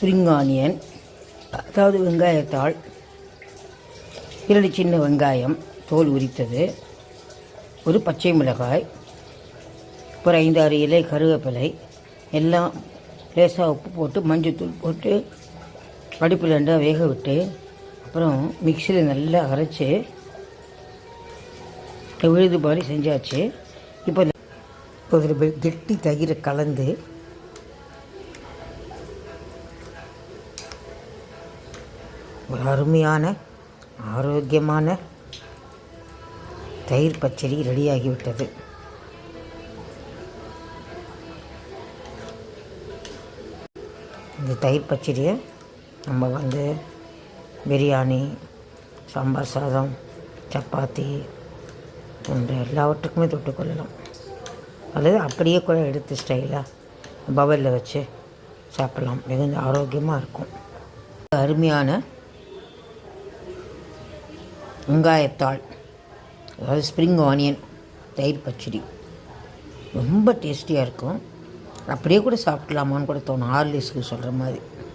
Spring onion, அதாவது வெங்காயத்தாள், 2 சின்ன வெங்காயம் தோல் உரித்தது, ஒரு பச்சை மிளகாய், ஒரு 5-6 இலை கருவேப்பிலை, எல்லாம் லேசாக உப்பு போட்டு மஞ்சத்தூள் போட்டு அடுப்பில் 2 வேக விட்டு அப்புறம் மிக்சியில் நல்லா அரைச்சி விழுது மாதிரி செஞ்சாச்சு. இப்போ ஒரு கெட்டி தயிரை கலந்து ஒரு அருமையான ஆரோக்கியமான தயிர் பச்சடி ரெடியாகிவிட்டது. இந்த தயிர் பச்சடியை நம்ம பிரியாணி, சாம்பார் சாதம், சப்பாத்தி போன்ற எல்லாவற்றுக்குமே தொட்டுக்கொள்ளலாம். அல்லது அப்படியே கூட எடுத்து ஸ்டைலாக பவலில் வச்சு சாப்பிட்லாம். மிகுந்த ஆரோக்கியமாக இருக்கும். அருமையான வெங்காயத்தாள், அதாவது ஸ்ப்ரிங் ஆனியன் தயிர் பச்சடி ரொம்ப டேஸ்டியாக இருக்கும். அப்படியே கூட சாப்பிட்லாமான்னு கூட தோணும், ஹார்லிக்ஸுக்கு சொல்கிற மாதிரி.